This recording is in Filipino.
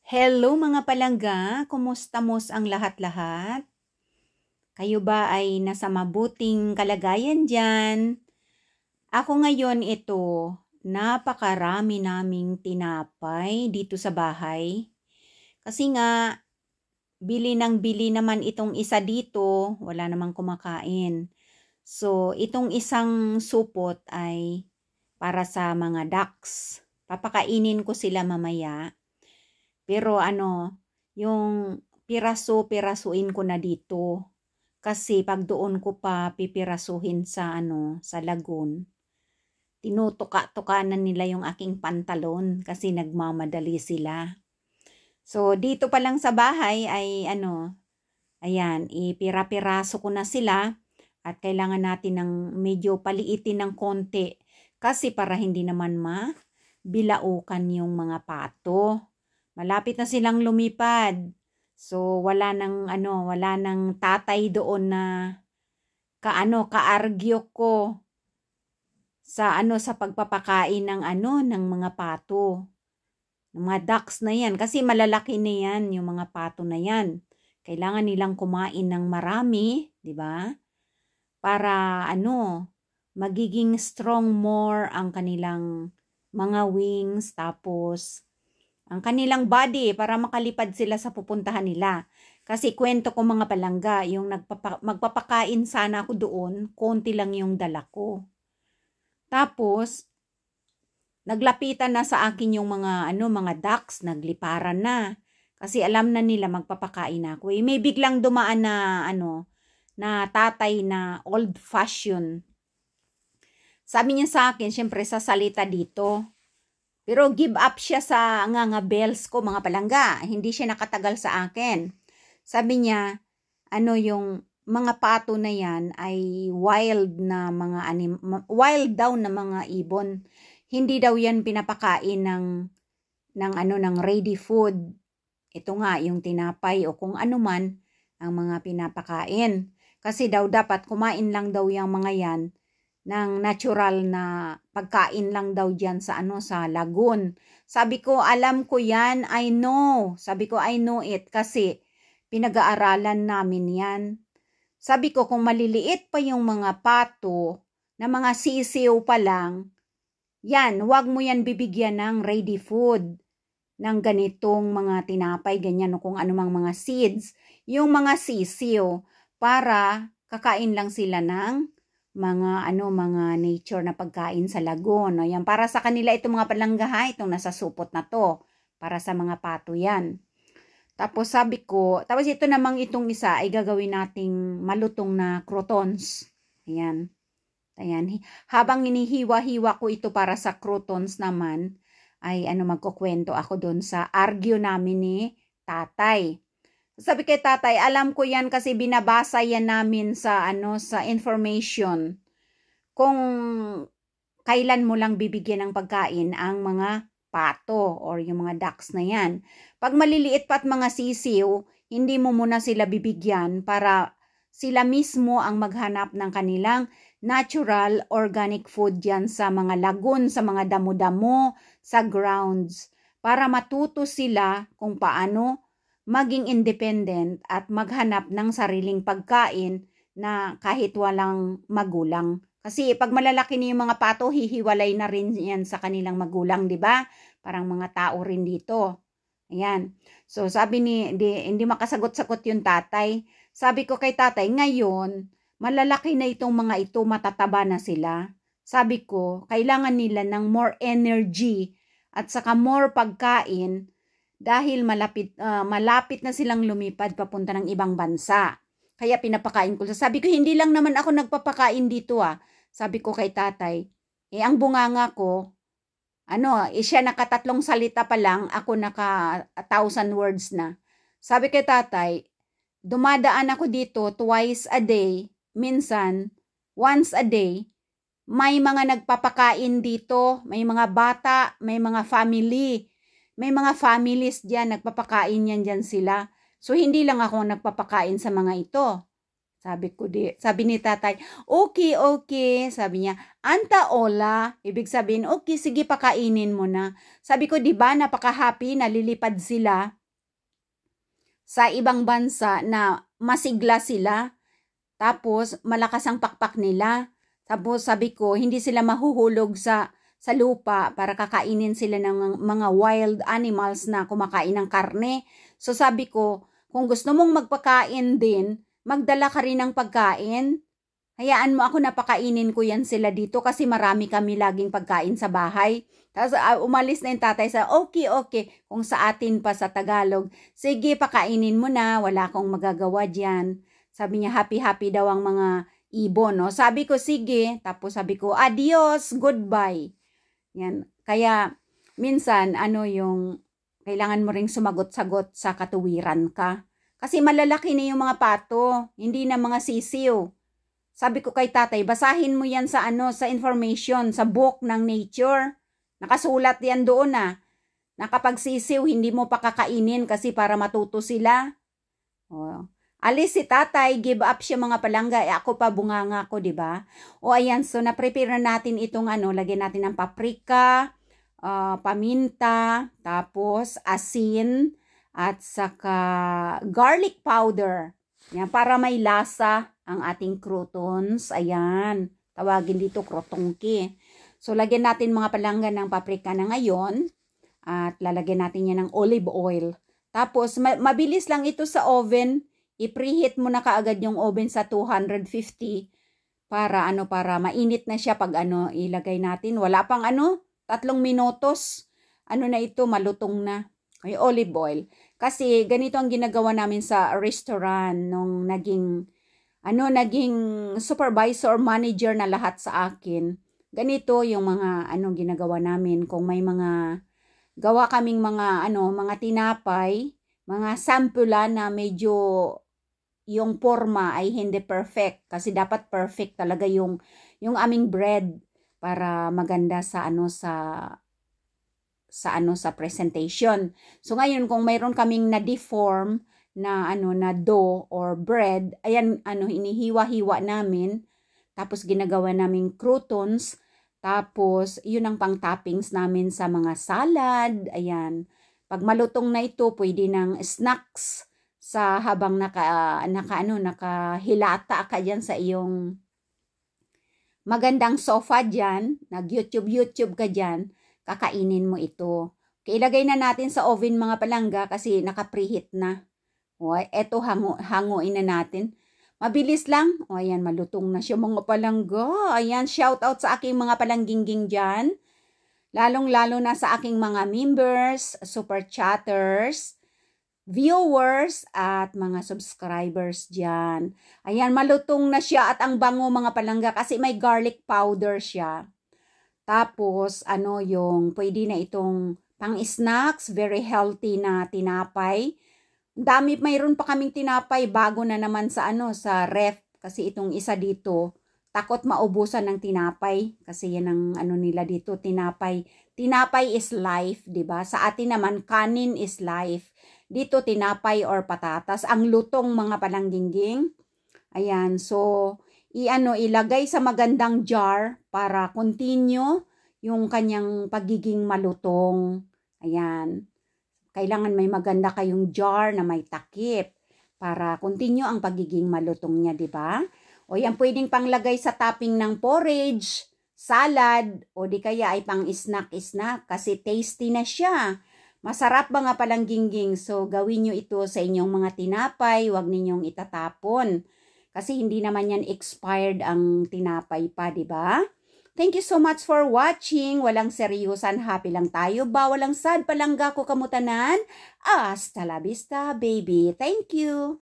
Hello mga palangga, kumusta mos ang lahat-lahat? Kayo ba ay nasa mabuting kalagayan dyan? Ako ngayon napakarami naming tinapay dito sa bahay. Kasi nga, bili ng bili naman itong isa dito, wala namang kumakain. So, itong isang supot ay para sa mga ducks. Papakainin ko sila mamaya. Pero yung piraso-pirasuin ko na dito. Kasi pag doon ko pa pipirasuhin sa lagun, tinutuka-tukanan nila yung aking pantalon kasi nagmamadali sila. So dito pa lang sa bahay ay ayan, ipira-piraso ko na sila at kailangan natin ng medyo paliitin ng konti kasi para hindi naman bilaukan yung mga pato. Malapit na silang lumipad. So wala nang tatay doon na kaargyo ko sa sa pagpapakain ng mga pato. Ng mga ducks na yan kasi malalaki na yan yung mga pato na yan. Kailangan nilang kumain ng marami, 'di ba? Para magiging strong more ang kanilang mga wings tapos ang kanilang body para makalipad sila sa pupuntahan nila. Kasi kwento ko mga palangga, yung magpapakain sana ako doon, konti lang yung dala ko. Tapos, naglapitan na sa akin yung mga ducks, nagliparan na. Kasi alam na nila magpapakain ako. May biglang dumaan na tatay na old fashion. Sabi niya sa akin, syempre sa salita dito, pero give up siya sa nga bells ko mga palangga. Hindi siya nakatagal sa akin. Sabi niya, yung mga pato na yan ay wild daw na mga ibon. Hindi daw yan pinapakain ng ready food. Ito nga, yung tinapay o kung ano man ang mga pinapakain. Kasi daw dapat kumain lang daw yung mga yan ng natural na pagkain lang daw diyan sa lagoon. Sabi ko, alam ko yan, I know. Sabi ko, I know it kasi pinag-aaralan namin yan. Sabi ko, kung maliliit pa yung mga pato na mga sisiw pa lang, yan, wag mo yan bibigyan ng ready food ng ganitong mga tinapay, ganyan o kung anumang mga seeds. Yung mga sisiw para kakain lang sila ng mga nature na pagkain sa lagoon. Yan para sa kanila itong mga palangga, itong nasa supot na to para sa mga pato yan. Tapos sabi ko, tapos ito namang itong isa ay gagawin nating malutong na croutons. Ayan. Habang inihiwa-hiwa ko ito para sa croutons naman, ay magkukwento ako doon sa argyo namin ni tatay. Sabi kay tatay, alam ko yan kasi binabasa yan namin sa information. Kung kailan mo lang bibigyan ng pagkain ang mga pato or yung mga ducks na yan. Pag maliliit pa at mga sisiw, hindi mo muna sila bibigyan para sila mismo ang maghanap ng kanilang natural organic food yan sa mga lagoon, sa mga damo-damo, sa grounds. Para matuto sila kung paano maging independent at maghanap ng sariling pagkain na kahit walang magulang. Kasi pag malalaki na yung mga pato, hihiwalay na rin yan sa kanilang magulang, di ba? Parang mga tao rin dito. Ayan. So sabi hindi makasagot-sagot yung tatay. Sabi ko kay tatay, ngayon, malalaki na itong mga ito, matataba na sila. Sabi ko, kailangan nila ng more energy at saka more pagkain dahil malapit na silang lumipad papunta ng ibang bansa. Kaya pinapakain ko. Sabi ko, hindi lang naman ako nagpapakain dito . Sabi ko kay tatay, ang bunganga ko, siya nakatatlong salita pa lang, ako naka 1,000 words na. Sabi kay tatay, dumadaan ako dito twice a day, minsan, once a day, may mga nagpapakain dito, may mga bata, may mga family, may mga families diyan, nagpapakain yan diyan sila. So, hindi lang ako nagpapakain sa mga ito. Sabi ni tatay, okay. Sabi niya, anta ola. Ibig sabihin, okay, sige pakainin mo na. Sabi ko, di ba, napaka-happy, nalilipad sila. sa ibang bansa na masigla sila, tapos malakas ang pakpak nila. Tapos sabi ko, hindi sila mahuhulog sa lupa para kakainin sila ng mga wild animals na kumakain ng karne. So sabi ko, kung gusto mong magpakain din, magdala ka rin ng pagkain. Hayaan mo ako na pakainin ko yan sila dito kasi marami kami laging pagkain sa bahay. Tapos umalis na yung tatay sa, okay. Kung sa atin pa sa Tagalog, sige pakainin mo na, wala akong magagawa dyan. Sabi niya, happy daw ang mga ibon, no? Sabi ko, sige. Tapos sabi ko, adios, goodbye. Yan. Kaya, minsan, yung, kailangan mo ring sumagot-sagot sa katuwiran ka. Kasi malalaki na yung mga pato, hindi na mga sisiw. Sabi ko kay tatay, basahin mo yan sa sa information, sa book ng nature. Nakasulat yan doon na kapag sisiw, hindi mo pa kakainin kasi para matuto sila. Oh. Alis si tatay, give up siya mga palangga, ako pa bunganga ko, di ba? O ayan, so na-prepare na natin itong lagyan natin ng paprika, paminta, tapos asin, at saka garlic powder. Yan, para may lasa ang ating croutons. Ayan, tawagin dito krotongki. So lagyan natin mga palangga ng paprika na ngayon, at lalagyan natin yan ng olive oil. Tapos mabilis lang ito sa oven. I-preheat mo na kaagad yung oven sa 250 para para mainit na siya pag ilagay natin. Wala pang 3 minutos. Na ito, malutong na. Ay, olive oil. Kasi ganito ang ginagawa namin sa restaurant nung naging supervisor, manager na lahat sa akin. Ganito yung mga ginagawa namin. Kung may mga gawa kaming mga mga tinapay, mga sampula na medyo yung forma ay hindi perfect kasi dapat perfect talaga yung aming bread para maganda sa sa presentation. So ngayon kung mayroon kaming na-deform na na dough or bread, ayan hinihiwa-hiwa namin, tapos ginagawa naming croutons, tapos yun ang pang-toppings namin sa mga salad. Ayan. Pag malutong na ito, pwede ng snacks sa habang nakahilata ka dyan sa iyong magandang sofa dyan, nag-YouTube ka dyan, kakainin mo ito. Ilagay na natin sa oven mga palangga kasi naka-preheat na. O, eto hanguin na natin. Mabilis lang. O, ayan, malutong na siya mga palangga. Ayan, shout out sa aking mga palangging dyan. Lalong-lalo na sa aking mga members, super chatters, viewers, at mga subscribers dyan. Ayan, malutong na siya at ang bango mga palangga kasi may garlic powder siya. Tapos, yung pwede na itong pang-snacks, very healthy na tinapay. Mayroon pa kaming tinapay bago na naman sa sa ref kasi itong isa dito takot maubusan ng tinapay kasi yan ang nila dito, tinapay is life, 'di ba? Sa atin naman kanin is life. Dito tinapay or patatas ang lutong mga palangging. Ayan, so ilagay sa magandang jar para continue yung kanyang pagiging malutong. Ayan. Kailangan may maganda kayong jar na may takip para continue ang pagiging malutong niya, di ba? O yan, pwedeng panglagay sa topping ng porridge, salad, o di kaya ay pang snack kasi tasty na siya. Masarap mga palangging. So, gawin nyo ito sa inyong mga tinapay, huwag ninyong itatapon. Kasi hindi naman yan expired ang tinapay pa, di ba? Thank you so much for watching. Walang seryosan, happy lang tayo ba? Walang sad, palangga ko kamutanan. Hasta la vista, baby. Thank you.